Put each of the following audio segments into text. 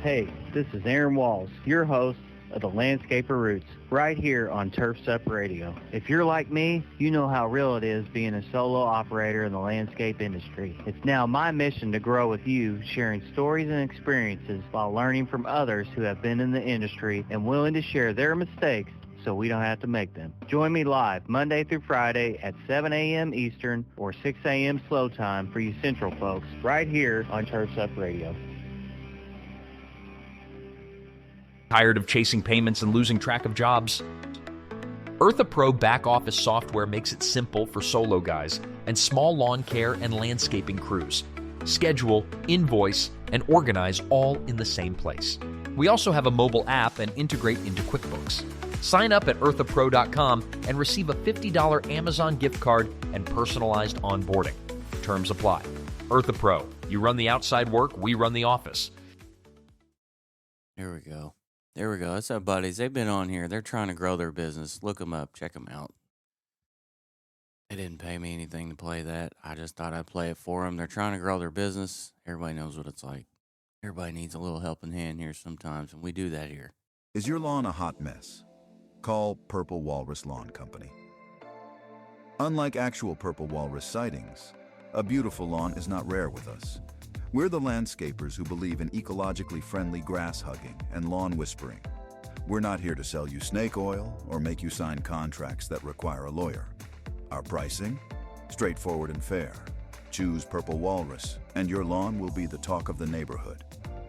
Hey, this is Aaron Walls, your host of the Landscaper Roots, right here on Turf's Up Radio. If you're like me, you know how real it is being a solo operator in the landscape industry. It's now my mission to grow with you, sharing stories and experiences while learning from others who have been in the industry and willing to share their mistakes so we don't have to make them. Join me live Monday through Friday at 7 a.m. Eastern or 6 a.m. slow time for you Central folks, right here on Turf's Up Radio. Tired of chasing payments and losing track of jobs? Eartha Pro back office software makes it simple for solo guys and small lawn care and landscaping crews. Schedule, invoice, and organize all in the same place. We also have a mobile app and integrate into QuickBooks. Sign up at earthapro.com and receive a $50 Amazon gift card and personalized onboarding. Terms apply. Eartha Pro. You run the outside work, we run the office. There we go. That's our buddies. They've been on here. They're trying to grow their business. Look them up. Check them out. They didn't pay me anything to play that. I just thought I'd play it for them. They're trying to grow their business. Everybody knows what it's like. Everybody needs a little helping hand here sometimes, and we do that here. Is your lawn a hot mess? Call Purple Walrus Lawn Company. Unlike actual Purple Walrus sightings, a beautiful lawn is not rare with us. We're the landscapers who believe in ecologically friendly grass hugging and lawn whispering. We're not here to sell you snake oil or make you sign contracts that require a lawyer. Our pricing? Straightforward and fair. Choose Purple Walrus, and your lawn will be the talk of the neighborhood.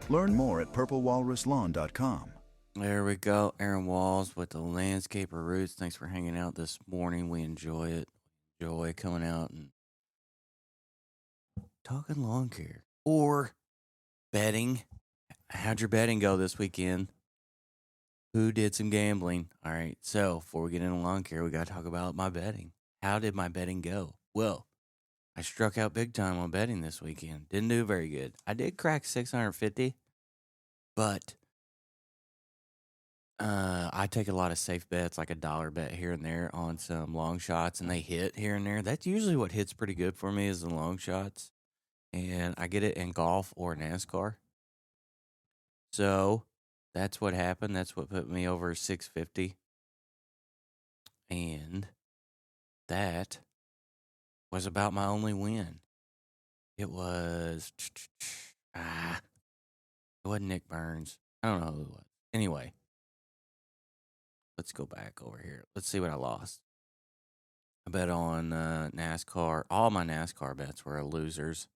Learn more at purplewalruslawn.com. There we go. Aaron Walls with the Landscaper Roots. Thanks for hanging out this morning. We enjoy it. Enjoy coming out and talking lawn care. Or betting. How'd your betting go this weekend? Who did some gambling? All right, so before we get into lawn care, we got to talk about my betting. How did my betting go? Well, I struck out big time on betting this weekend. Didn't do very good. I did crack 650, but I take a lot of safe bets, like a dollar bet here and there on some long shots, and they hit here and there. That's usually what hits pretty good for me is the long shots. And I get it in golf or NASCAR. So that's what happened. That's what put me over 650. And that was about my only win. It was, it wasn't Nick Burns. I don't know who it was. Anyway, let's go back over here. Let's see what I lost. I bet on NASCAR. All my NASCAR bets were losers.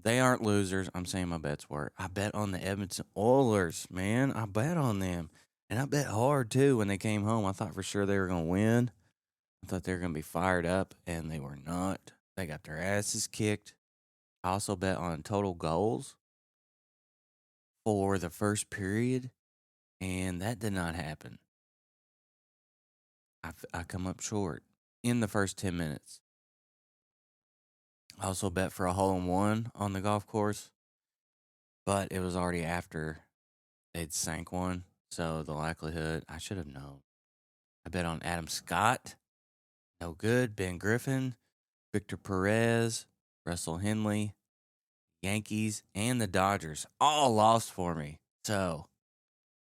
They aren't losers. I'm saying my bets were. I bet on the Edmonton Oilers, man. I bet on them. And I bet hard, too, when they came home. I thought for sure they were going to win. I thought they were going to be fired up, and they were not. They got their asses kicked. I also bet on total goals for the first period, and that did not happen. I come up short in the first 10 minutes. I also bet for a hole-in-one on the golf course, but it was already after they'd sank one, so the likelihood, I should have known. I bet on Adam Scott, no good, Ben Griffin, Victor Perez, Russell Henley, Yankees, and the Dodgers all lost for me. So,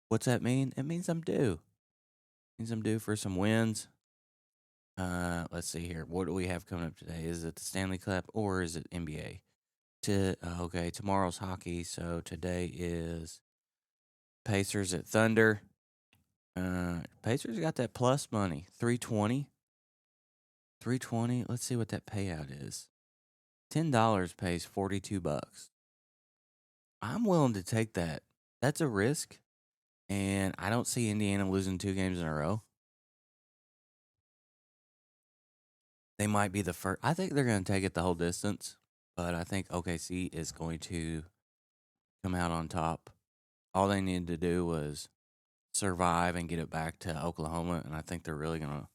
what's that mean? It means I'm due. It means I'm due for some wins. Let's see here. What do we have coming up today? Is it the Stanley Cup or is it NBA? Okay, tomorrow's hockey. So today is Pacers at Thunder. Pacers got that plus money, 320. 320. Let's see what that payout is. $10 pays $42. I'm willing to take that. That's a risk, and I don't see Indiana losing 2 games in a row. They might be the first. I think they're going to take it the whole distance, but I think OKC is going to come out on top. All they needed to do was survive and get it back to Oklahoma, and I think they're really going to.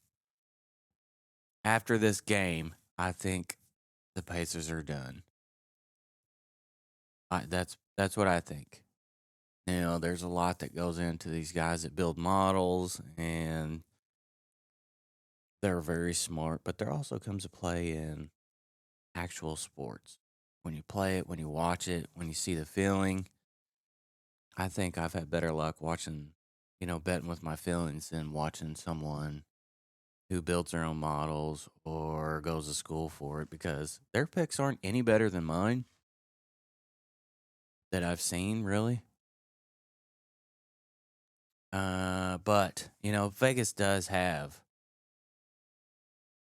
After this game, I think the Pacers are done. That's what I think. You know, there's a lot that goes into these guys that build models, and they're very smart, but there also comes a play in actual sports. When you play it, when you watch it, when you see the feeling, I think I've had better luck watching, betting with my feelings than watching someone who builds their own models or goes to school for it because their picks aren't any better than mine that I've seen, really. But, Vegas does have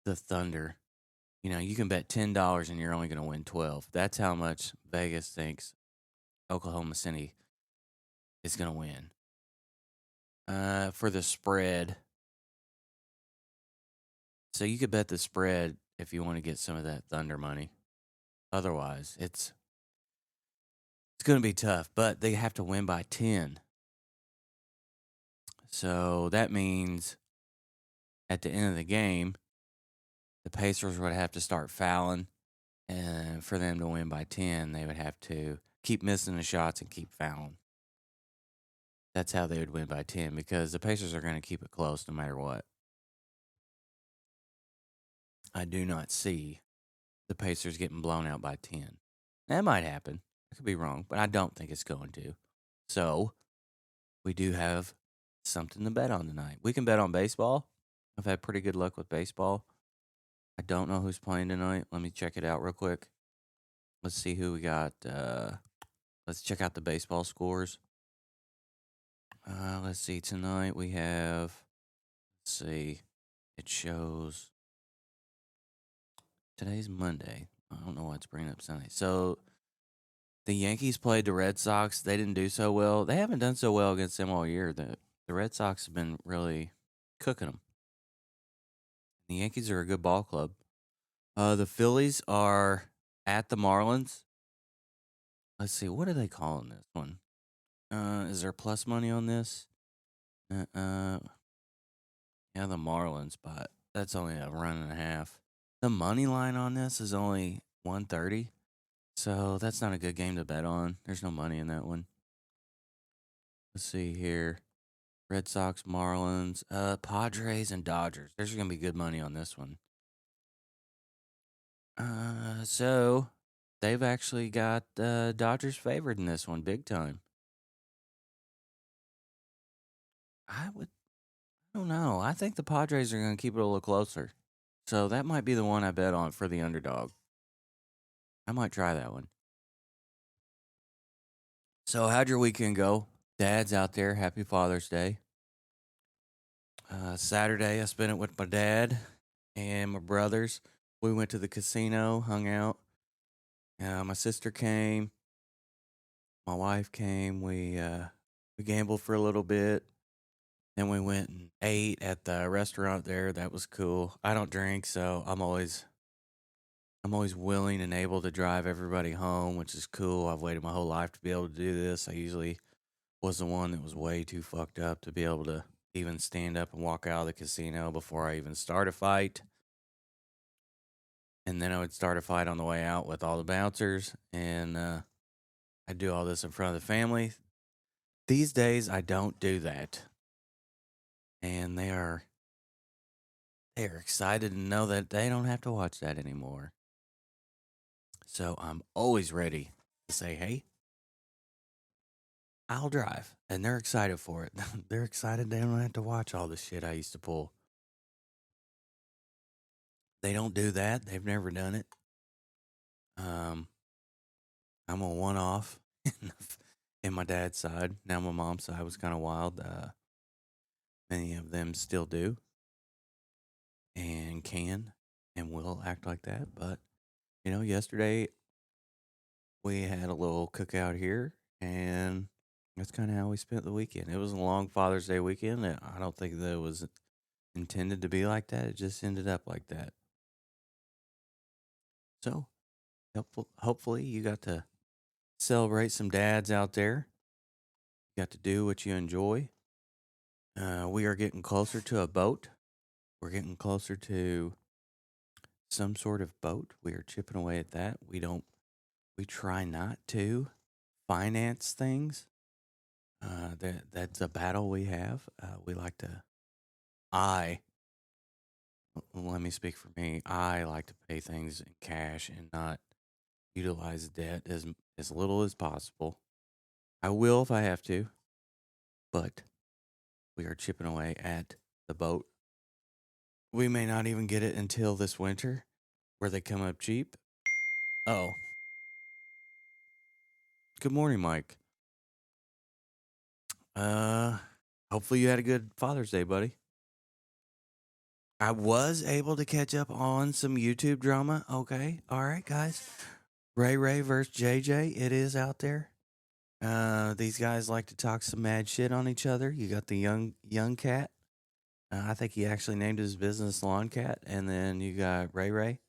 the Thunder. You can bet $10 and you're only going to win 12. That's how much Vegas thinks Oklahoma City is going to win. For the spread, so you could bet the spread if you want to get some of that Thunder money. Otherwise, it's going to be tough, but they have to win by 10. So that means at the end of the game, the Pacers would have to start fouling, and for them to win by 10, they would have to keep missing the shots and keep fouling. That's how they would win by 10 because the Pacers are going to keep it close no matter what. I do not see the Pacers getting blown out by 10. That might happen. I could be wrong, but I don't think it's going to. So, we do have something to bet on tonight. We can bet on baseball. I've had pretty good luck with baseball. I don't know who's playing tonight. Let me check it out real quick. Let's see who we got. Let's check out the baseball scores. Let's see. Tonight we have, let's see, it shows, today's Monday. I don't know why it's bringing up Sunday. So the Yankees played the Red Sox. They didn't do so well. They haven't done so well against them all year. The Red Sox have been really cooking them. The Yankees are a good ball club. The Phillies are at the Marlins. Let's see, what are they calling this one? Is there plus money on this? Yeah, the Marlins, but that's only a run and a half. The money line on this is only 130, so that's not a good game to bet on. There's no money in that one. Let's see here. Red Sox, Marlins, Padres, and Dodgers. There's going to be good money on this one. So they've actually got Dodgers favored in this one big time. I don't know. I think the Padres are going to keep it a little closer. So that might be the one I bet on for the underdog. I might try that one. So how'd your weekend go? Dad's out there. Happy Father's Day. Saturday, I spent it with my dad and my brothers. We went to the casino, hung out. My sister came. My wife came. We gambled for a little bit. Then we went and ate at the restaurant there. That was cool. I don't drink, so I'm always willing and able to drive everybody home, which is cool. I've waited my whole life to be able to do this. I usually was the one that was way too fucked up to be able to even stand up and walk out of the casino before I even start a fight. And then I would start a fight on the way out with all the bouncers, and I'd do all this in front of the family. These days, I don't do that. And they are excited to know that they don't have to watch that anymore. So I'm always ready to say, hey, I'll drive. And they're excited for it. They're excited they don't have to watch all the shit I used to pull. They don't do that. They've never done it. I'm a one-off in my dad's side. Now my mom's side was kind of wild. Many of them still do and can and will act like that. But, yesterday we had a little cookout here, and that's kind of how we spent the weekend. It was a long Father's Day weekend. I don't think that it was intended to be like that. It just ended up like that. So, hopefully you got to celebrate some dads out there. You got to do what you enjoy. We are getting closer to a boat. We're getting closer to some sort of boat. We are chipping away at that. We try not to finance things. That's a battle we have. We like to, let me speak for me. I like to pay things in cash and not utilize debt as little as possible. I will if I have to, but we are chipping away at the boat. We may not even get it until this winter, where they come up cheap. Oh, good morning, Mike. Uh, Hopefully you had a good Father's Day, buddy. I was able to catch up on some YouTube drama. Okay, all right, guys. Ray Ray versus JJ. It is out there. These guys like to talk some mad shit on each other. You got the young cat. I think he actually named his business Lawn Cat, and then you got Ray Ray.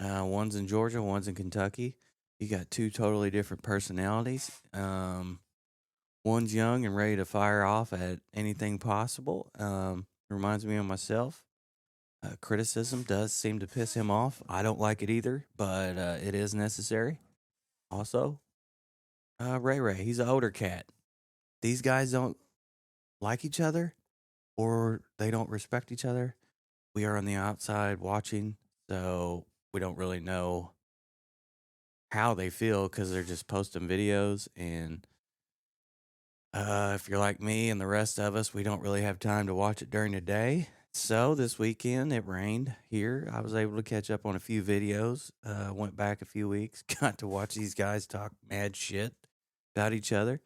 One's in Georgia, one's in Kentucky. You got two totally different personalities. One's young and ready to fire off at anything possible. Reminds me of myself. Criticism does seem to piss him off. I don't like it either, but it is necessary. Also, Ray Ray, he's an older cat. These guys don't like each other or they don't respect each other. We are on the outside watching, so we don't really know how they feel because they're just posting videos. And if you're like me and the rest of us, we don't really have time to watch it during the day. So this weekend it rained here. I was able to catch up on a few videos. Went back a few weeks, got to watch these guys talk mad shit about each other.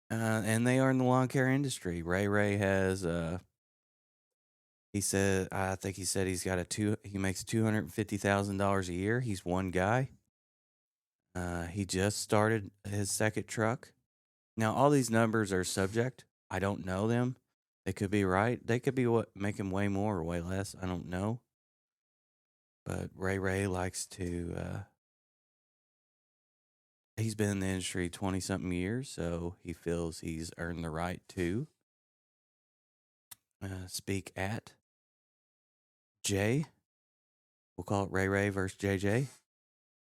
And they are in the lawn care industry. Ray Ray has I think he said he's got he makes $250,000 a year. He's one guy. He just started his second truck. Now all these numbers are subject. I don't know them. They could be right. They could be making way more or way less. I don't know. But Ray Ray likes to he's been in the industry 20 something years, so he feels he's earned the right to speak at Jay. We'll call it Ray Ray versus JJ.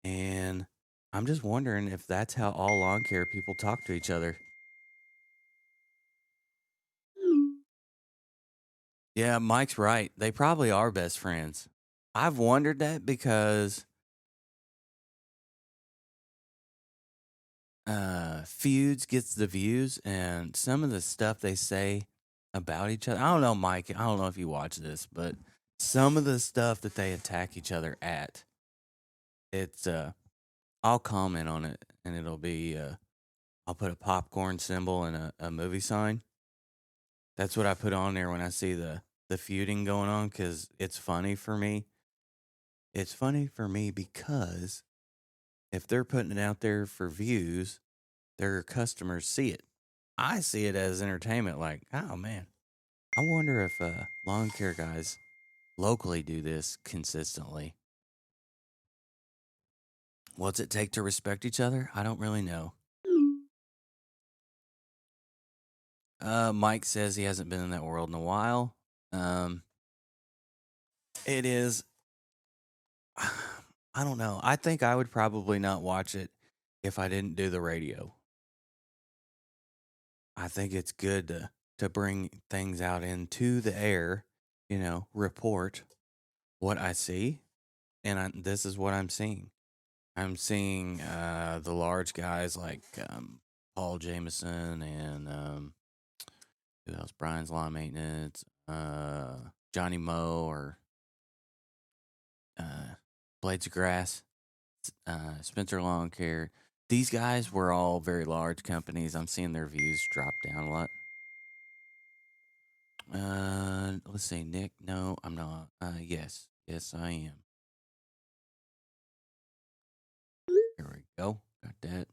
And I'm just wondering if that's how all lawn care people talk to each other. Yeah, Mike's right. They probably are best friends. I've wondered that because Feuds gets the views, and some of the stuff they say about each other. I don't know, Mike. I don't know if you watch this, but some of the stuff that they attack each other at, it's I'll comment on it, and it'll be I'll put a popcorn symbol and a movie sign. That's what I put on there when I see the feuding going on because it's funny for me. It's funny for me because if they're putting it out there for views, their customers see it. I see it as entertainment. Like, oh man, I wonder if lawn care guys locally do this consistently. What's it take to respect each other? I don't really know. Mike says he hasn't been in that world in a while. It is. I don't know. I think I would probably not watch it if I didn't do the radio. I think it's good to bring things out into the air, report what I see. And this is what I'm seeing. I'm seeing the large guys like Paul Jameson and who else? Brian's Lawn Maintenance, Johnny Moe, or Blades of Grass, Spencer Lawn Care. These guys were all very large companies. I'm seeing their views drop down a lot. Let's see, Nick. No, I'm not. Yes, I am. Here we go. Got that.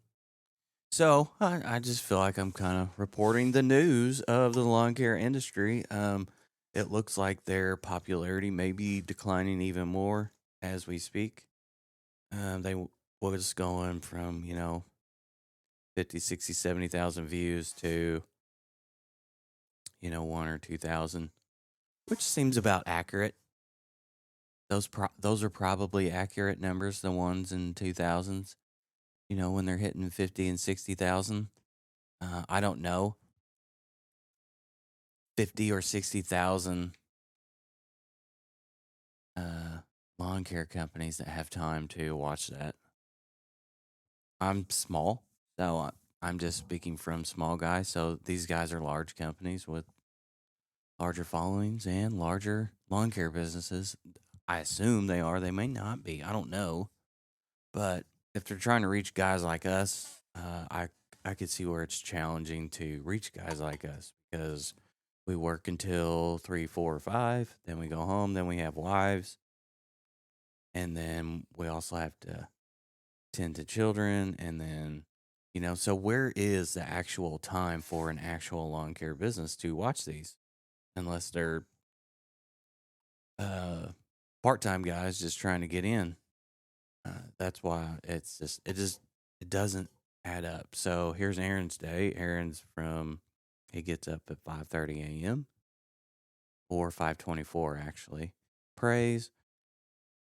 So I just feel like I'm kind of reporting the news of the lawn care industry. It looks like their popularity may be declining even more as we speak. They was going from 50, 60, 70,000 views to 1 or 2,000, which seems about accurate. Those are probably accurate numbers, the ones in 2000s. When they're hitting 50 and 60,000. I don't know. 50 or 60,000 lawn care companies that have time to watch that. I'm small, so I'm just speaking from small guys. So these guys are large companies with larger followings and larger lawn care businesses. I assume they are. They may not be. I don't know. But if they're trying to reach guys like us, I could see where it's challenging to reach guys like us because we work until 3, 4, or 5. Then we go home. Then we have wives, and then we also have to tend to children, and then so where is the actual time for an actual lawn care business to watch these, unless they're part-time guys just trying to get in. That's why it doesn't add up. So here's Aaron's day. He gets up at 5:30 a.m. or 5:24 actually. Prays,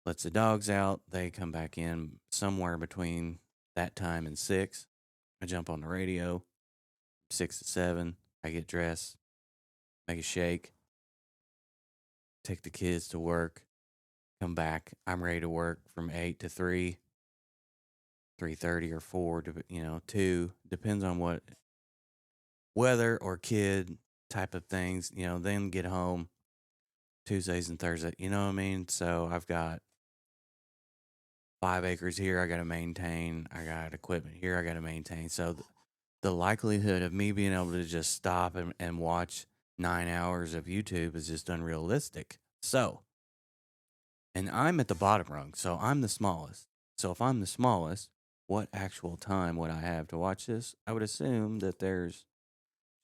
lets the dogs out. They come back in somewhere between that time and 6. I jump on the radio, 6 to 7. I get dressed, make a shake, take the kids to work, come back. I'm ready to work from 8 to 3, 3:30 or 4, 2. Depends on what weather or kid type of things, then get home Tuesdays and Thursdays. You know what I mean? So I've got 5 acres here I got to maintain. I got equipment here I got to maintain. So the likelihood of me being able to just stop and watch 9 hours of YouTube is just unrealistic. So, and I'm at the bottom rung, so I'm the smallest. So if I'm the smallest, what actual time would I have to watch this? I would assume that there's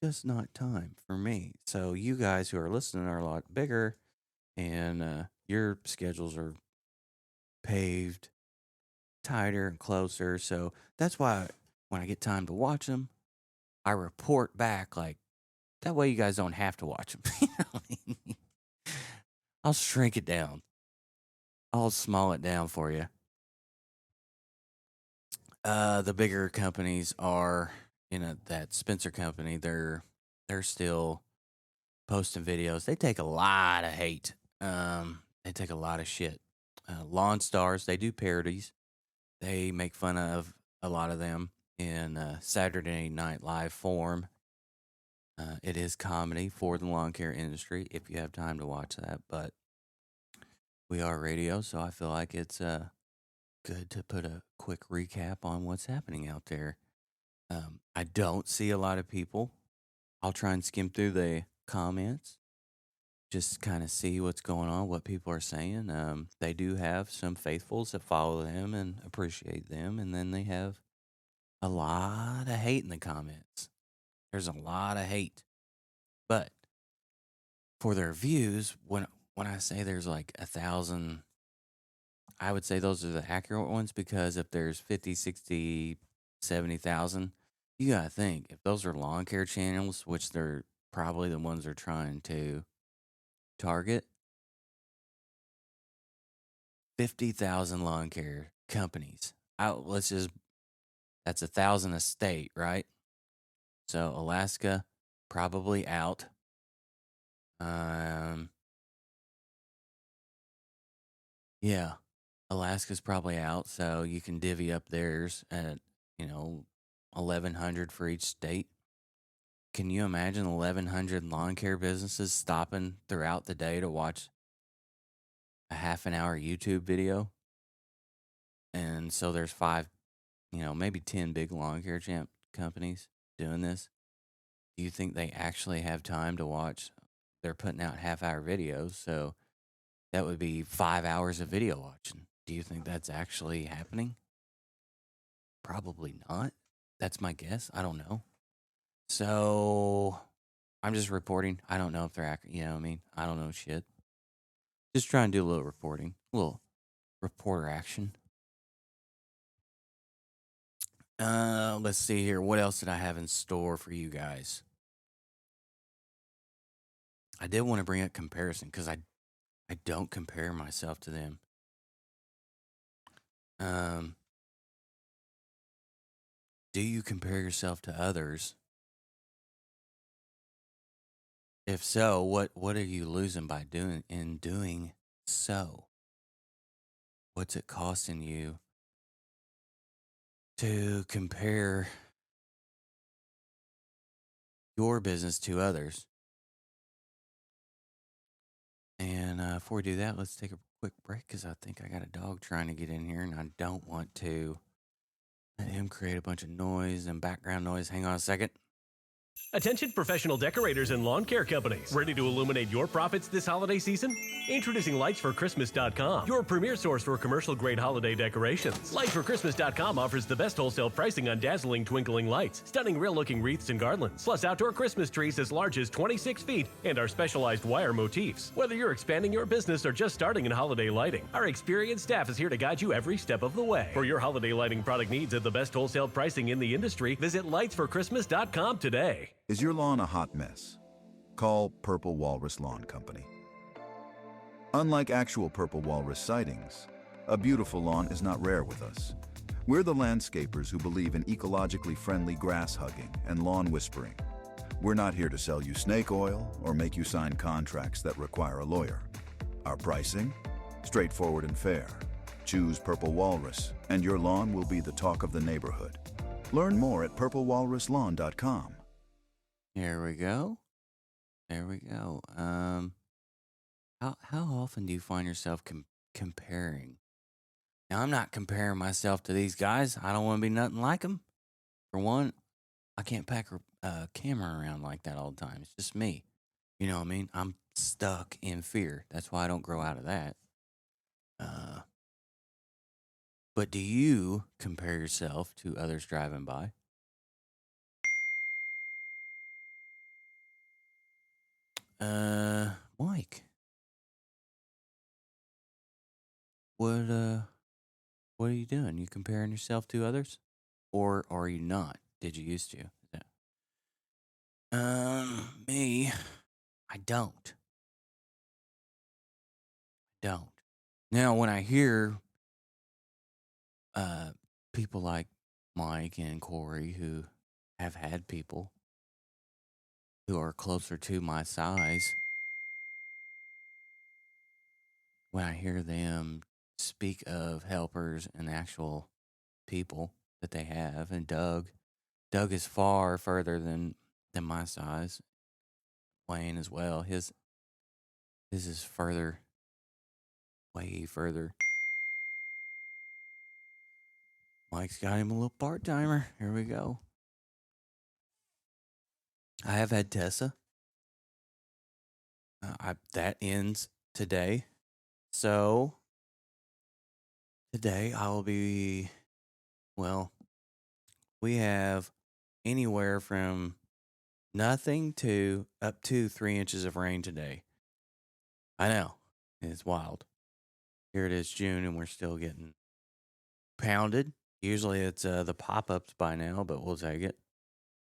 just not time for me. So you guys who are listening are a lot bigger, and your schedules are paved tighter and closer. So that's why when I get time to watch them, I report back like that way you guys don't have to watch them. You know what I mean? I'll shrink it down. I'll small it down for you. The bigger companies are, that Spencer company, they're still posting videos. They take a lot of hate. They take a lot of shit. Lawn Stars, they do parodies. They make fun of a lot of them in Saturday Night Live form. It is comedy for the lawn care industry if you have time to watch that. But we are radio, so I feel like it's good to put a quick recap on what's happening out there. I don't see a lot of people. I'll try and skim through the comments, just kind of see what's going on, what people are saying. They do have some faithfuls that follow them and appreciate them, and then they have a lot of hate in the comments. There's a lot of hate, but for their views, when I say there's like 1,000, I would say those are the accurate ones, because if there's 50, 60, 70,000, you gotta think if those are lawn care channels, which they're probably the ones they're trying to target, 50,000 lawn care companies. That's 1,000 a state, right? So Alaska probably out. Yeah, Alaska's probably out, so you can divvy up theirs at 1,100 for each state. Can you imagine 1,100 lawn care businesses stopping throughout the day to watch a half an hour YouTube video? And so there's 5, maybe 10 big lawn care companies doing this. Do you think they actually have time to watch? They're putting out half-hour videos, so that would be 5 hours of video watching. Do you think that's actually happening? Probably not. That's my guess. I don't know. So I'm just reporting. I don't know if they're accurate. You know what I mean? I don't know shit. Just try and do a little reporting. A little reporter action. Let's see here. What else did I have in store for you guys? I did want to bring up comparison because I don't compare myself to them. Do you compare yourself to others? If so, what are you losing by doing so? What's it costing you to compare your business to others. And before we do that, let's take a quick break because I think I got a dog trying to get in here and I don't want to let him create a bunch of noise and background noise. Hang on a second. Attention professional decorators and lawn care companies. Ready to illuminate your profits this holiday season? Introducing LightsForChristmas.com, your premier source for commercial-grade holiday decorations. LightsForChristmas.com offers the best wholesale pricing on dazzling twinkling lights, stunning real-looking wreaths and garlands, plus outdoor Christmas trees as large as 26 feet, and our specialized wire motifs. Whether you're expanding your business or just starting in holiday lighting, our experienced staff is here to guide you every step of the way. For your holiday lighting product needs at the best wholesale pricing in the industry, visit LightsForChristmas.com today. Is your lawn a hot mess? Call Purple Walrus Lawn Company. Unlike actual Purple Walrus sightings, a beautiful lawn is not rare with us. We're the landscapers who believe in ecologically friendly grass hugging and lawn whispering. We're not here to sell you snake oil or make you sign contracts that require a lawyer. Our pricing? Straightforward and fair. Choose Purple Walrus, and your lawn will be the talk of the neighborhood. Learn more at purplewalruslawn.com. There we go. There we go. How often do you find yourself comparing? Now, I'm not comparing myself to these guys. I don't want to be nothing like them. For one, I can't pack a camera around like that all the time. It's just me. You know what I mean? I'm stuck in fear. That's why I don't grow out of that. But do you compare yourself to others driving by? Mike, what are you doing? You comparing yourself to others, or are you not? Did you used to? Me, I don't. Now, when I hear people like Mike and Corey who have had people who are closer to my size, when I hear them speak of helpers and actual people that they have, and Doug is far further than my size. Wayne as well. His is further, way further. Mike's got him a little part-timer. Here we go. I have had Tessa. That ends today. So, today I will be, well, we have anywhere from nothing to up to 3 inches of rain today. I know. It's wild. Here it is June and we're still getting pounded. Usually it's the pop-ups by now, but we'll take it.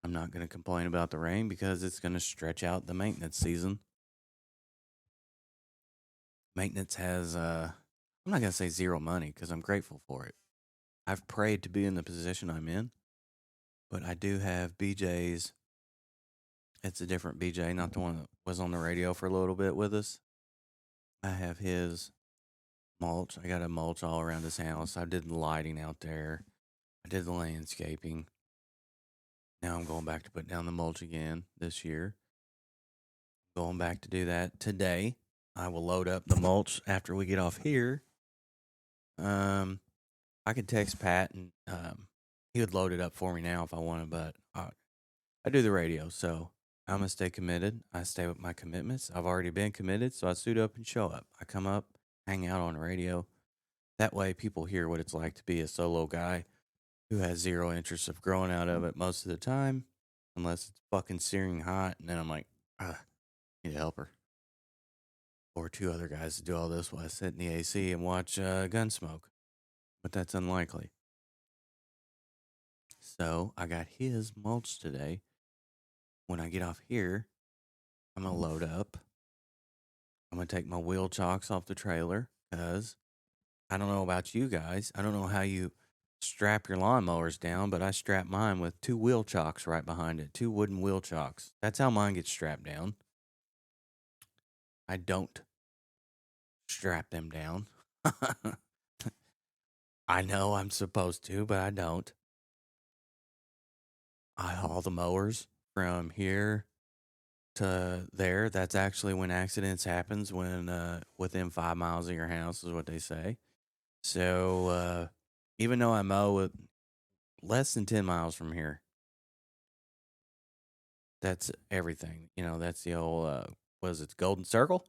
I'm not going to complain about the rain because it's going to stretch out the maintenance season. Maintenance has, I'm not going to say zero money because I'm grateful for it. I've prayed to be in the position I'm in, but I do have BJ's. It's a different BJ, not the one that was on the radio for a little bit with us. I have his mulch. I got a mulch all around his house. I did the lighting out there. I did the landscaping. Now I'm going back to put down the mulch again this year. Going back to do that today. I will load up the mulch after we get off here. I could text Pat and he would load it up for me now if I wanted, but I do the radio, so I'm going to stay committed. I stay with my commitments. I've already been committed, so I suit up and show up. I come up, hang out on the radio. That way people hear what it's like to be a solo guy who has zero interest of growing out of it most of the time, unless it's fucking searing hot, and then I'm like, need a helper. Or 2 other guys to do all this while I sit in the AC and watch Gunsmoke. But that's unlikely. So I got his mulch today. When I get off here, I'm going to load up. I'm going to take my wheel chocks off the trailer because I don't know about you guys. I don't know how you strap your lawnmowers down, but I strap mine with 2 wheel chocks right behind it. 2 wooden wheel chocks. That's how mine gets strapped down. I don't strap them down. I know I'm supposed to, but I don't. I haul the mowers from here to there. That's actually when accidents happens, when within 5 miles of your house is what they say. So even though I mow it less than 10 miles from here, that's everything. That's the old what is it, Golden Circle?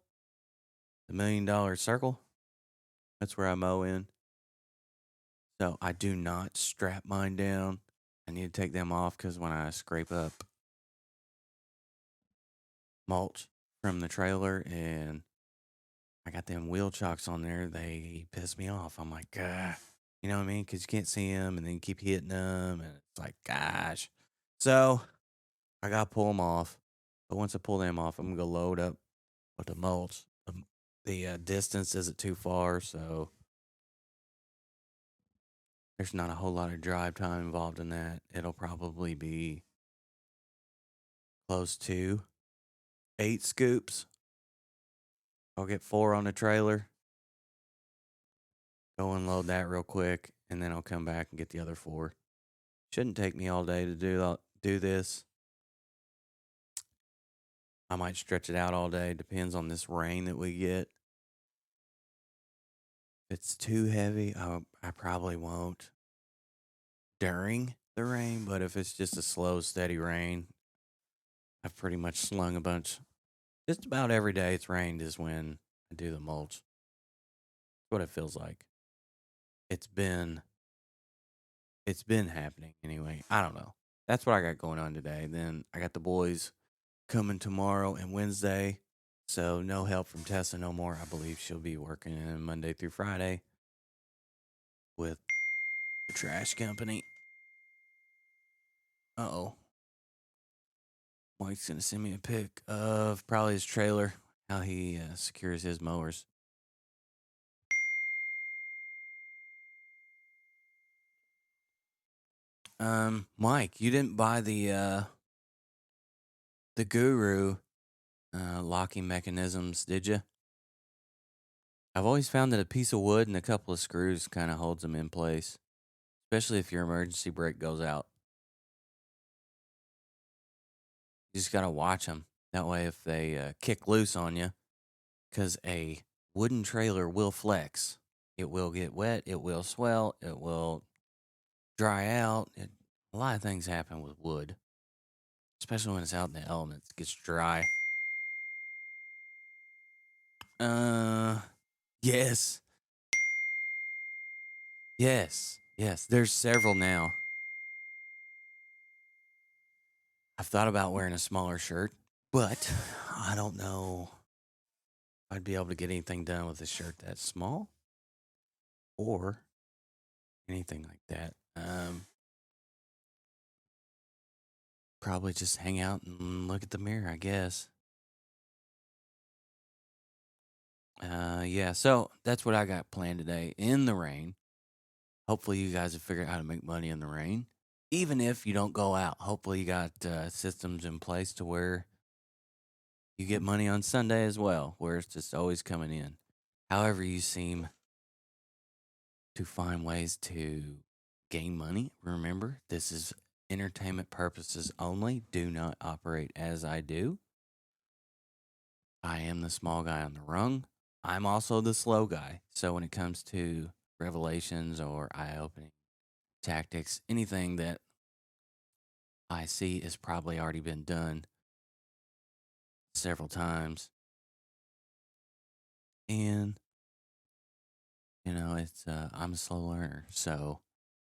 The $1 million circle? That's where I mow in. So I do not strap mine down. I need to take them off because when I scrape up mulch from the trailer and I got them wheel chocks on there, they piss me off. I'm like, God, you know what I mean? Because you can't see them and then you keep hitting them. And it's like, gosh. So I got to pull them off. But once I pull them off, I'm going to go load up with the mulch. The distance isn't too far, so there's not a whole lot of drive time involved in that. It'll probably be close to 8 scoops. I'll get 4 on the trailer. Go unload that real quick, and then I'll come back and get the other 4. Shouldn't take me all day to do this. I might stretch it out all day. Depends on this rain that we get. If it's too heavy, I probably won't during the rain. But if it's just a slow, steady rain, I've pretty much slung a bunch. Just about every day it's rained is when I do the mulch. That's what it feels like. It's been happening anyway. I don't know. That's what I got going on today. Then I got the boys coming tomorrow and Wednesday. So no help from Tessa no more. I believe she'll be working Monday through Friday with the trash company. Uh-oh. Mike's going to send me a pic of probably his trailer, how he secures his mowers. Mike, you didn't buy the Guru locking mechanisms, did you? I've always found that a piece of wood and a couple of screws kind of holds them in place, especially if your emergency brake goes out. You just got to watch them. That way, if they kick loose on you, because a wooden trailer will flex. It will get wet. It will swell. It will dry out. A lot of things happen with wood, especially when it's out in the elements. It gets dry. Yes. Yes. There's several now. I've thought about wearing a smaller shirt, but I don't know if I'd be able to get anything done with a shirt that small or anything like that. Probably just hang out and look at the mirror, I guess. Yeah, so that's what I got planned today in the rain. Hopefully you guys have figured out how to make money in the rain. Even if you don't go out, hopefully you got systems in place to where you get money on Sunday as well, where it's just always coming in. However you seem to find ways to gain money, remember, this is entertainment purposes only. Do not operate as I do. I am the small guy on the rung. I'm also the slow guy. So when it comes to revelations or eye-opening tactics, anything that I see has probably already been done several times. And, it's I'm a slow learner. So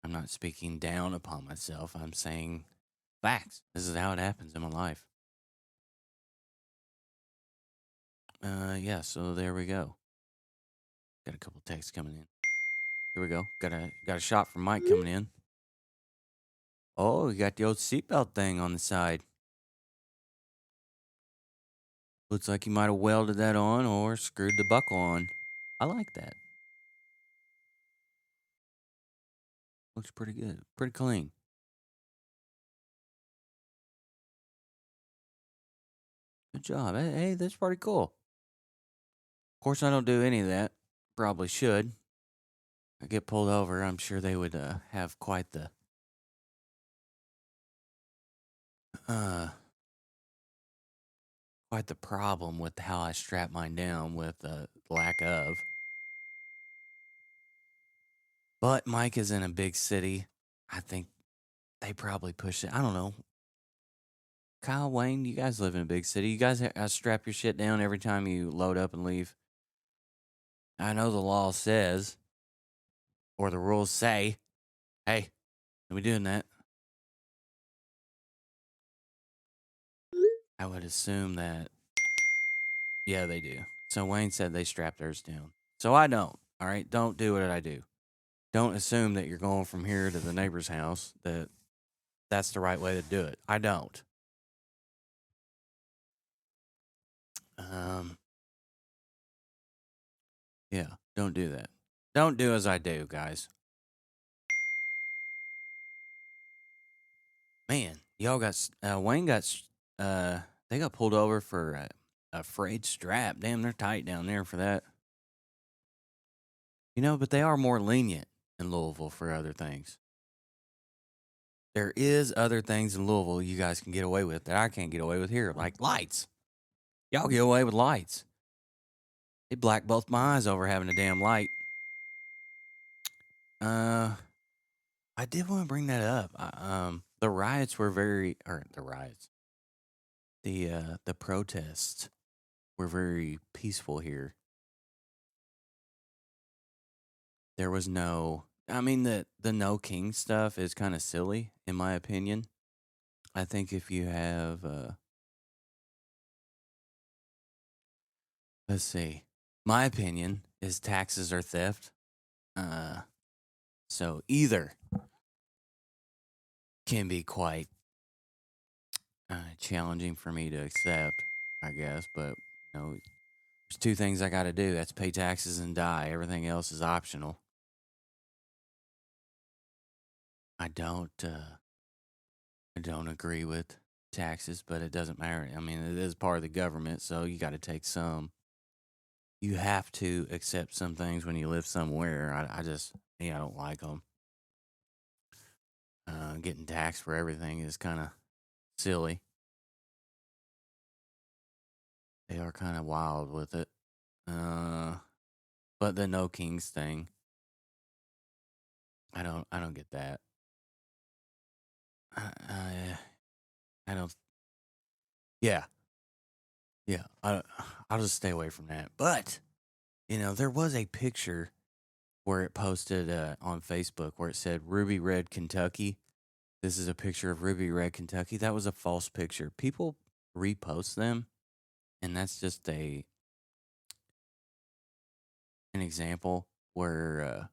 I'm not speaking down upon myself. I'm saying facts. This is how it happens in my life. Yeah, so there we go. Got a couple texts coming in. Here we go. Got a shot from Mike coming in. Oh, you got the old seatbelt thing on the side. Looks like you might have welded that on or screwed the buckle on. I like that. Looks pretty good. Pretty clean. Good job. Hey, that's pretty cool. Of course, I don't do any of that. Probably should. I get pulled over, I'm sure they would have quite the quite the problem with how I strap mine down with lack of. But Mike is in a big city. I think they probably push it. I don't know. Kyle, Wayne, you guys live in a big city. You guys strap your shit down every time you load up and leave. I know the law says, or the rules say, hey, are we doing that? I would assume that, yeah, they do. So Wayne said they strap theirs down. So I don't. All right, don't do what I do. Don't assume that you're going from here to the neighbor's house, that's the right way to do it. I don't. Yeah, don't do that. Don't do as I do, guys. Man, y'all got Wayne got they got pulled over for a frayed strap. Damn, they're tight down there for that. You know, but they are more lenient in Louisville for other things. There is other things in Louisville you guys can get away with that I can't get away with here, like lights. Y'all get away with lights. It blacked both my eyes over having a damn light. I did want to bring that up. The riots were the protests were very peaceful here. There was no, I mean, the no king stuff is kind of silly, in my opinion. I think if you have, let's see, my opinion is taxes are theft. So either can be quite challenging for me to accept, I guess. But there's two things I got to do. That's pay taxes and die. Everything else is optional. I don't agree with taxes, but it doesn't matter. I mean, it is part of the government, so you got to take some. You have to accept some things when you live somewhere. I don't like them. Getting taxed for everything is kind of silly. They are kind of wild with it. But the no kings thing, I don't get that. I don't. Yeah. I'll just stay away from that. But there was a picture where it posted on Facebook where it said Ruby Red Kentucky. This is a picture of Ruby Red Kentucky. That was a false picture. People repost them, and that's just an example where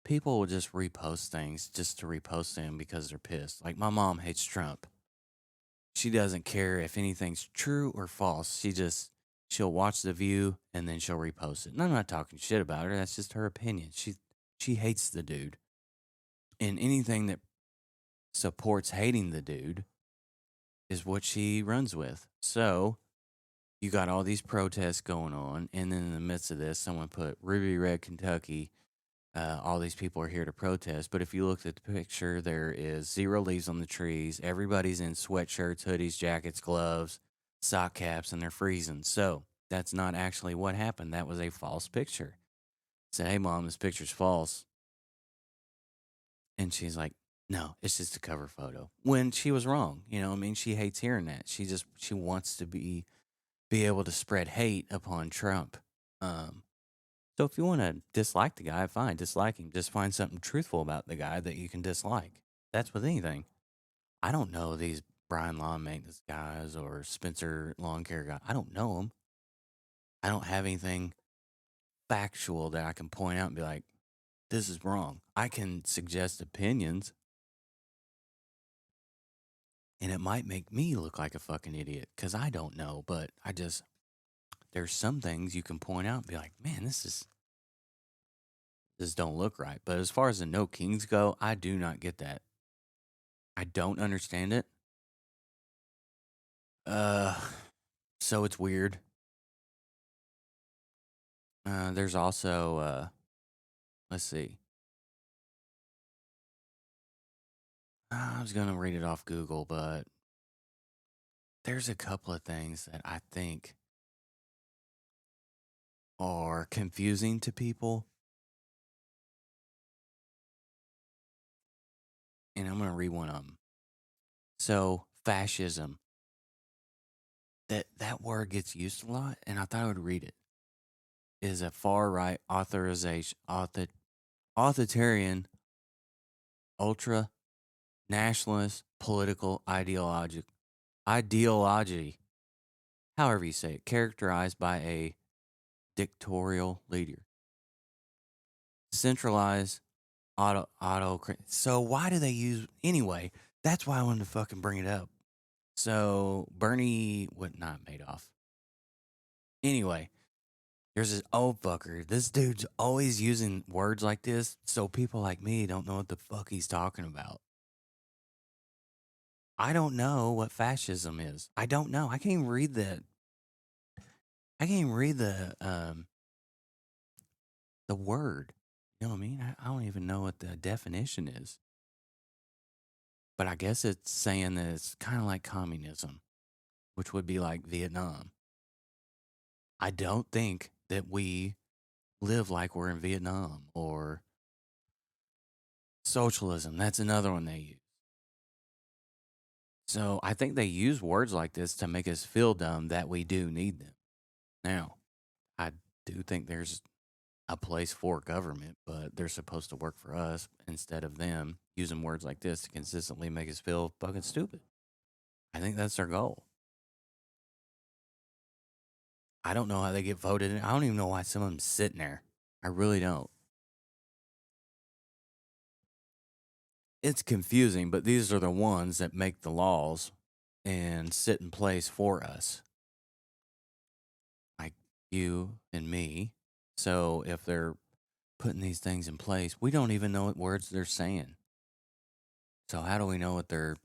people will just repost things just to repost them because they're pissed. Like my mom hates Trump. She doesn't care if anything's true or false. She'll watch The View and then she'll repost it. And I'm not talking shit about her. That's just her opinion. She hates the dude. And anything that supports hating the dude is what she runs with. So you got all these protests going on, and then in the midst of this, someone put Ruby Red Kentucky. All these people are here to protest. But if you look at the picture, there is 0 leaves on the trees. Everybody's in sweatshirts, hoodies, jackets, gloves, sock caps, and they're freezing. So that's not actually what happened. That was a false picture. I said, hey, Mom, this picture's false. And she's like, no, it's just a cover photo. When she was wrong. She hates hearing that. She wants to be able to spread hate upon Trump. So if you want to dislike the guy, fine, dislike him. Just find something truthful about the guy that you can dislike. That's with anything. I don't know these Brian Lawn Maintenance guys or Spencer Lawn Care guy. I don't know them. I don't have anything factual that I can point out and be like, this is wrong. I can suggest opinions, and it might make me look like a fucking idiot because I don't know, but there's some things you can point out and be like, man, this don't look right. But as far as the no kings go, I do not get that. I don't understand it. So it's weird. There's also, let's see. I was going to read it off Google, but there's a couple of things that I think are confusing to people. And I'm going to read one of them. So, fascism. That word gets used a lot, and I thought I would read it. Is a far right authoritarian, ultra nationalist political ideology, however you say it, characterized by a dictatorial leader, centralized autocrat. So why do they use anyway? That's why I wanted to fucking bring it up. So Bernie, not Madoff. Anyway, there's this old fucker. This dude's always using words like this, so people like me don't know what the fuck he's talking about. I don't know what fascism is. I don't know. I can't even read the. I can't even read the word. You know what I mean? I don't even know what the definition is. But I guess it's saying that it's kind of like communism, which would be like Vietnam. I don't think that we live like we're in Vietnam or socialism. That's another one they use. So I think they use words like this to make us feel dumb that we do need them. Now, I do think there's a place for government, but they're supposed to work for us instead of them using words like this to consistently make us feel fucking stupid. I think that's their goal. I don't know how they get voted in. I don't even know why some of them's sitting there. I really don't. It's confusing, but these are the ones that make the laws and sit in place for us. Like you and me. So if they're putting these things in place, we don't even know what words they're saying. So how do we know what they're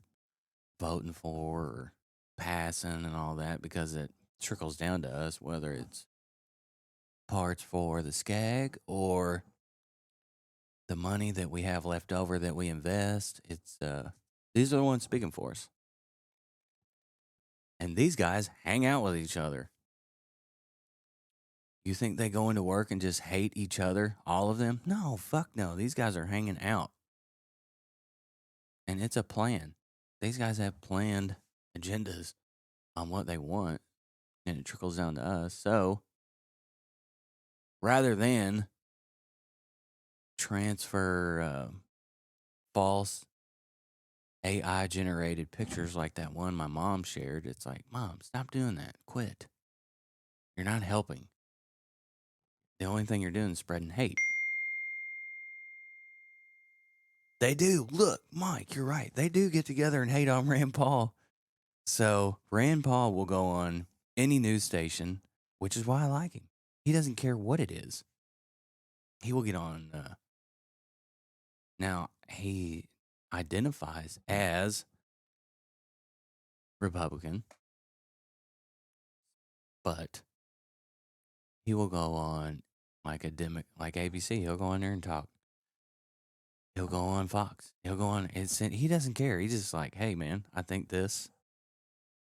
voting for or passing and all that? Because it trickles down to us, whether it's parts for the SCAG or the money that we have left over that we invest. It's these are the ones speaking for us. And these guys hang out with each other. You think they go into work and just hate each other, all of them? No, fuck no. These guys are hanging out. And it's a plan. These guys have planned agendas on what they want, and it trickles down to us. So, rather than transfer false AI-generated pictures like that one my mom shared, it's like, Mom, stop doing that. Quit. You're not helping. The only thing you're doing is spreading hate. They do. Look, Mike, you're right. They do get together and hate on Rand Paul. So Rand Paul will go on any news station, which is why I like him. He doesn't care what it is. He will get on. Now, he identifies as Republican, but he will go on like ABC. He'll go on there and talk. He'll go on Fox. He'll go on. He doesn't care. He's just like, hey, man, I think this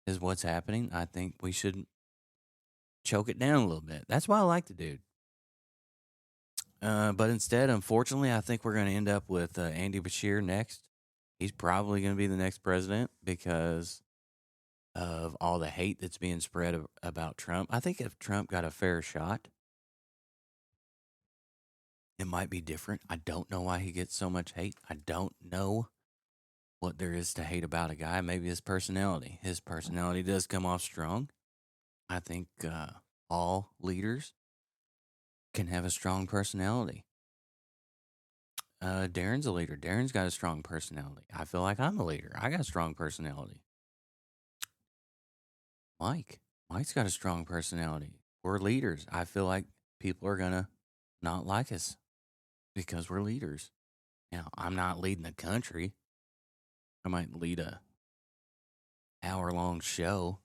is what's happening. I think we should choke it down a little bit. That's why I like the dude. But instead, unfortunately, I think we're going to end up with Andy Bashir next. He's probably going to be the next president because of all the hate that's being spread about Trump. I think if Trump got a fair shot, it might be different. I don't know why he gets so much hate. I don't know what there is to hate about a guy. Maybe his personality. His personality does come off strong. I think all leaders can have a strong personality. Darren's a leader. Darren's got a strong personality. I feel like I'm a leader. I got a strong personality. Mike's got a strong personality. We're leaders. I feel like people are going to not like us because we're leaders. Now, I'm not leading the country. I might lead a hour-long show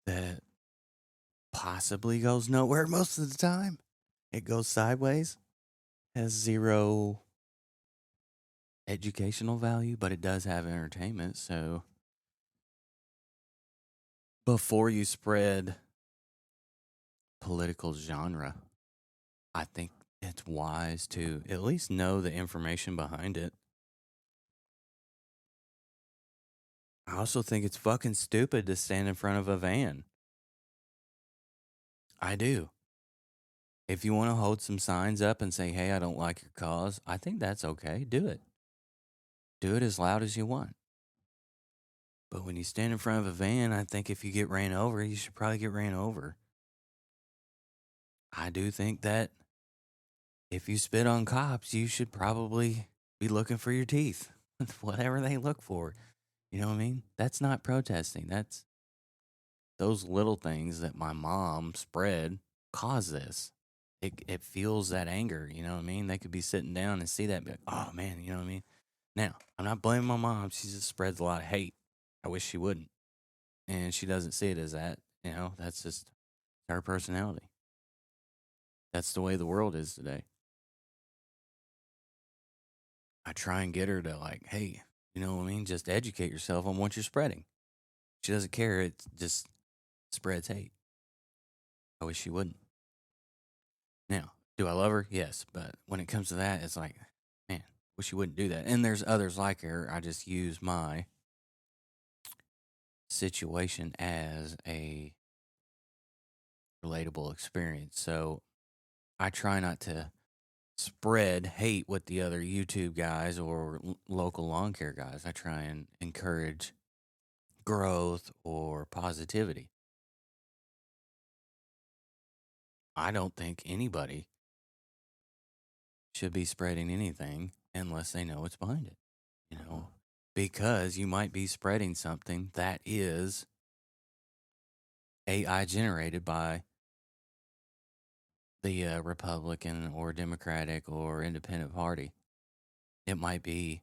that possibly goes nowhere most of the time. It goes sideways, has zero educational value, but it does have entertainment. So before you spread political genre, I think it's wise to at least know the information behind it. I also think it's fucking stupid to stand in front of a van. I do. If you want to hold some signs up and say, hey, I don't like your cause, I think that's okay. Do it. Do it as loud as you want. But when you stand in front of a van, I think if you get ran over, you should probably get ran over. I do think that if you spit on cops, you should probably be looking for your teeth. Whatever they look for. You know what I mean? That's not protesting. That's those little things that my mom spread cause this. It fuels that anger. You know what I mean? They could be sitting down and see that, and be like, oh man, you know what I mean? Now, I'm not blaming my mom. She just spreads a lot of hate. I wish she wouldn't. And she doesn't see it as that. You know, that's just her personality. That's the way the world is today. I try and get her to like, hey, you know what I mean? Just educate yourself on what you're spreading. She doesn't care. It just spreads hate. I wish she wouldn't. Now, do I love her? Yes. But when it comes to that, it's like, man, wish she wouldn't do that. And there's others like her. I just use my situation as a relatable experience. So I try not to spread hate with the other YouTube guys or local lawn care guys. I try and encourage growth or positivity. I don't think anybody should be spreading anything unless they know what's behind it, you know, because you might be spreading something that is AI generated by the Republican or Democratic or Independent Party. It might be,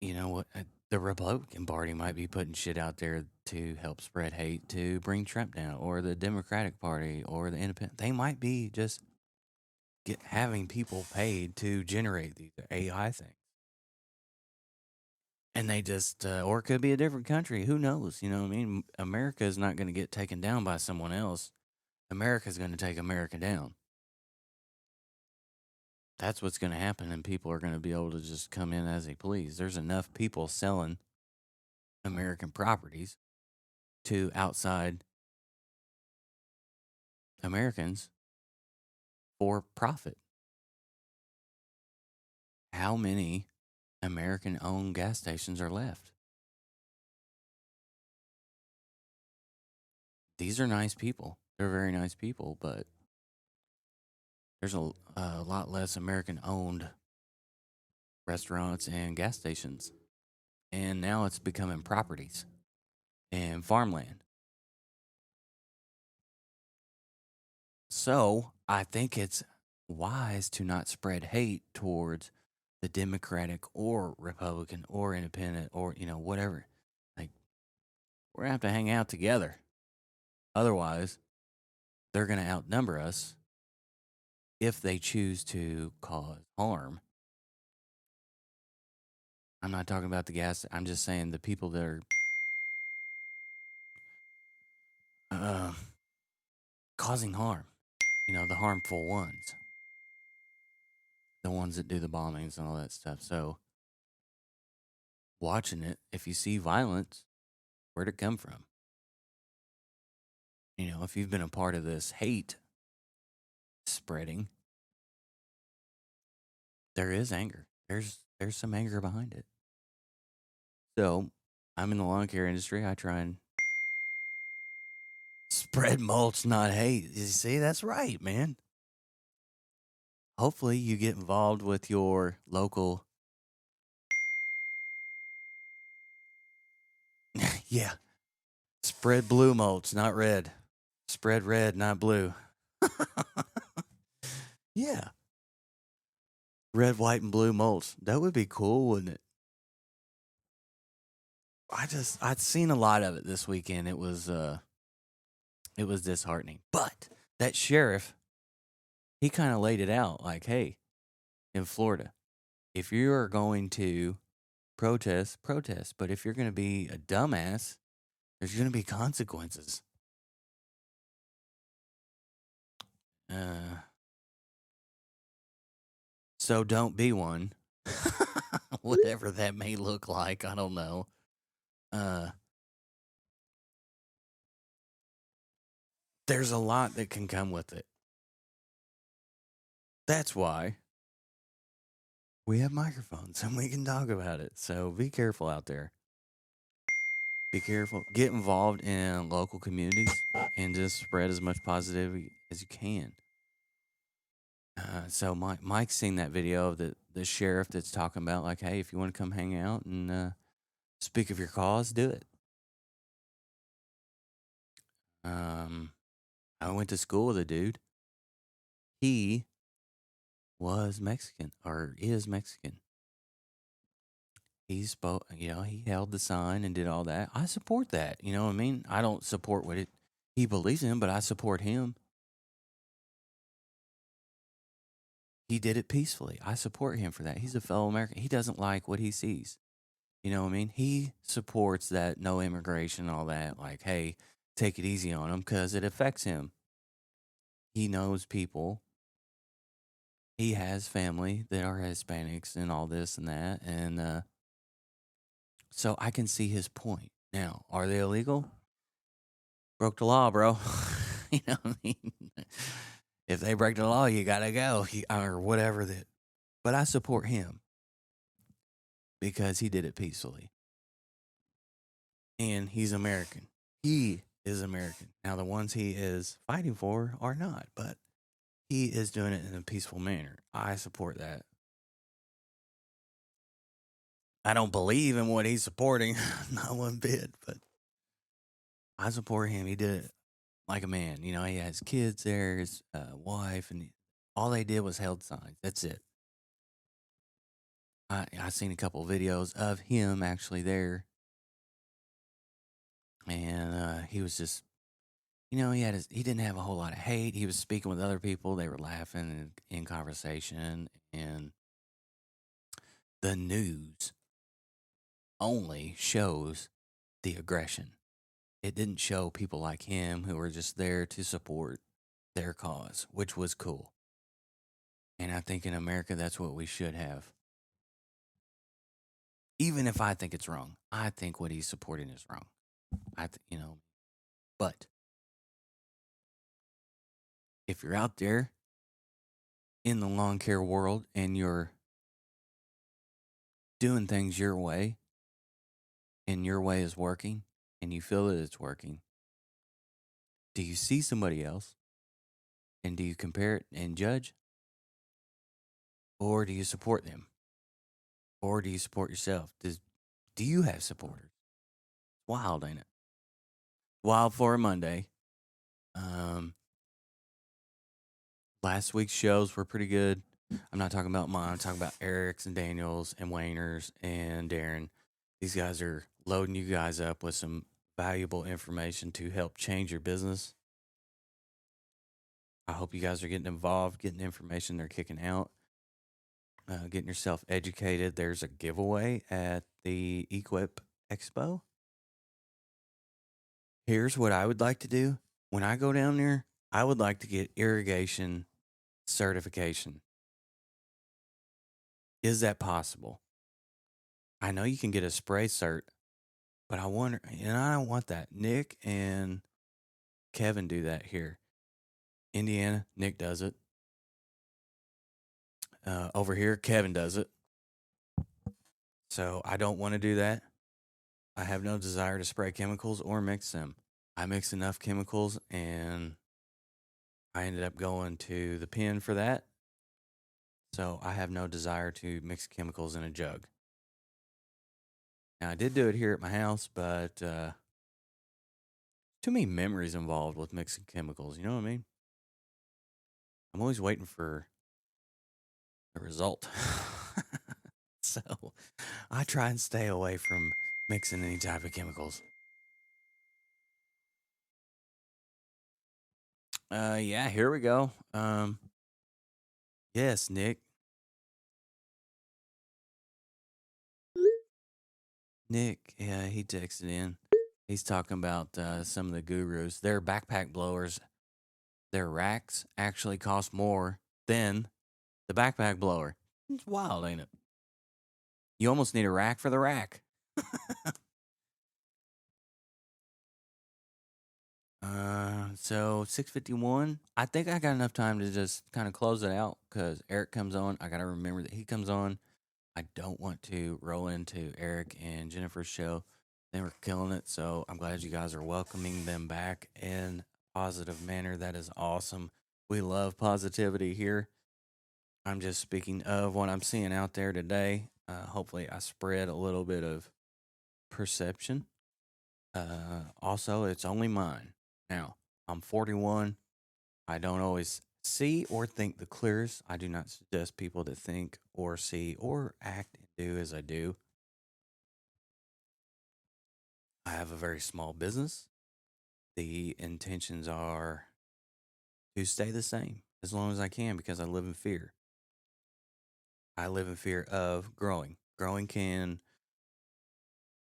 you know, what the Republican Party might be putting shit out there to help spread hate to bring Trump down, or the Democratic Party or the Independent. They might be just having people paid to generate these AI things. And they just, or it could be a different country. Who knows? You know what I mean? America is not going to get taken down by someone else. America's going to take America down. That's what's going to happen, and people are going to be able to just come in as they please. There's enough people selling American properties to outside Americans for profit. How many American-owned gas stations are left? These are nice people. They're very nice people, but there's a lot less American-owned restaurants and gas stations. And now it's becoming properties and farmland. So I think it's wise to not spread hate towards the Democratic or Republican or Independent or, you know, whatever. Like, we're going to have to hang out together. Otherwise, they're going to outnumber us if they choose to cause harm. I'm not talking about the gas. I'm just saying the people that are causing harm. You know, the harmful ones. The ones that do the bombings and all that stuff. So, watching it, if you see violence, where'd it come from? You know, if you've been a part of this hate spreading, there is anger. There's some anger behind it. So, I'm in the lawn care industry. I try and spread mulch, not hate. You see, that's right, man. Hopefully, you get involved with your local. Yeah. Spread blue mulch, not red. Spread red, not blue. Yeah. Red, white, and blue mulch. That would be cool, wouldn't it? I'd seen a lot of it this weekend. It was disheartening. But that sheriff, he kind of laid it out like, hey, in Florida, if you are going to protest. But if you're going to be a dumbass There's going to be consequences. So don't be one. Whatever that may look like, I don't know. There's a lot that can come with it. That's why we have microphones and we can talk about it. So be careful out there. Be careful. Get involved in local communities and just spread as much positivity as you can. So Mike's seen that video of the sheriff that's talking about, like, hey, if you want to come hang out and speak of your cause, do it. I went to school with a dude. He was Mexican, or is Mexican. He spoke, he held the sign and did all that. I support that. You know what I mean? I don't support what he believes in, but I support him. He did it peacefully. I support him for that. He's a fellow American. He doesn't like what he sees. You know what I mean? He supports that no immigration and all that. Like, hey, take it easy on him because it affects him. He knows people. He has family that are Hispanics and all this and that. And so I can see his point. Now, are they illegal? Broke the law, bro. You know what I mean? If they break the law, you got to go or whatever that. But I support him because he did it peacefully. And he's American. He is American. Now, the ones he is fighting for are not, but he is doing it in a peaceful manner. I support that. I don't believe in what he's supporting, not one bit, but I support him. He did it like a man. You know, he has kids there, his wife, and all they did was held signs. That's it. I seen a couple of videos of him actually there, and he was just, he didn't have a whole lot of hate. He was speaking with other people. They were laughing in conversation, and the news only shows the aggression. It didn't show people like him who were just there to support their cause, which was cool. And I think in America, that's what we should have. Even if I think it's wrong, I think what he's supporting is wrong. But if you're out there in the lawn care world and you're doing things your way and your way is working and you feel that it's working, do you see somebody else and do you compare it and judge? Or do you support them? Or do you support yourself? Do you have supporters? Wild, ain't it? Wild for a Monday. Last week's shows were pretty good. I'm not talking about mine. I'm talking about Eric's and Daniel's and Wayner's and Darren. These guys are loading you guys up with some valuable information to help change your business. I hope you guys are getting involved, getting information they're kicking out, getting yourself educated. There's a giveaway at the Equip Expo. Here's what I would like to do. When I go down there, I would like to get irrigation certification. Is that possible? I know you can get a spray cert, but I wonder, and I don't want that. Nick and Kevin do that here. Indiana, Nick does it. Over here, Kevin does it. So I don't want to do that. I have no desire to spray chemicals or mix them. I mix enough chemicals and I ended up going to the pen for that. So I have no desire to mix chemicals in a jug. Now, I did do it here at my house, but too many memories involved with mixing chemicals. You know what I mean? I'm always waiting for the result. So I try and stay away from mixing any type of chemicals. Yeah, here we go. Yes, Nick. Nick, yeah, he texted in. He's talking about some of the gurus. Their backpack blowers, their racks actually cost more than the backpack blower. It's wild, ain't it? You almost need a rack for the rack. So 6:51. I think I got enough time to just kind of close it out because Eric comes on. I gotta remember that he comes on. I don't want to roll into Eric and Jennifer's show. They were killing it, so I'm glad you guys are welcoming them back in a positive manner. That is awesome. We love positivity here. I'm just speaking of what I'm seeing out there today. Hopefully, I spread a little bit of perception. Also, it's only mine. Now, I'm 41. I don't always see or think the clearest. I do not suggest people to think or see or act and do as I do. I have a very small business. The intentions are to stay the same as long as I can because I live in fear. I live in fear of growing. Growing can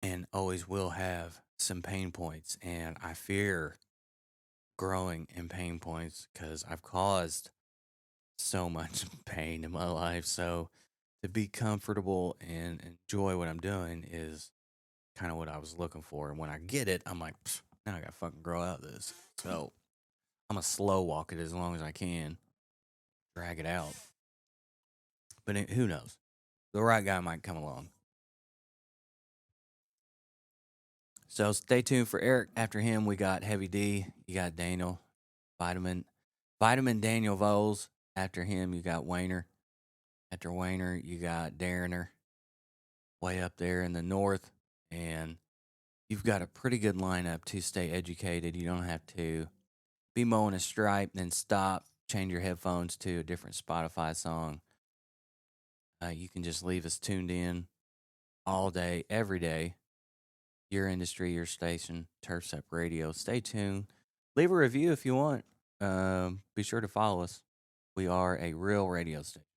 and always will have some pain points, and I fear growing and pain points because I've caused so much pain in my life. So to be comfortable and enjoy what I'm doing is kind of what I was looking for. And when I get it, I'm like, now I gotta fucking grow out of this. So I'm gonna slow walk it as long as I can, drag it out. But who knows? The right guy might come along. So stay tuned for Eric. After him, we got Heavy D. You got Daniel, Vitamin Daniel Voles. After him, you got Wayner. After Wayner, you got Darrener, way up there in the north. And you've got a pretty good lineup to stay educated. You don't have to be mowing a stripe, then stop, change your headphones to a different Spotify song. You can just leave us tuned in all day, every day. Your industry, your station, Turf's Up Radio. Stay tuned. Leave a review if you want. Be sure to follow us. We are a real radio station.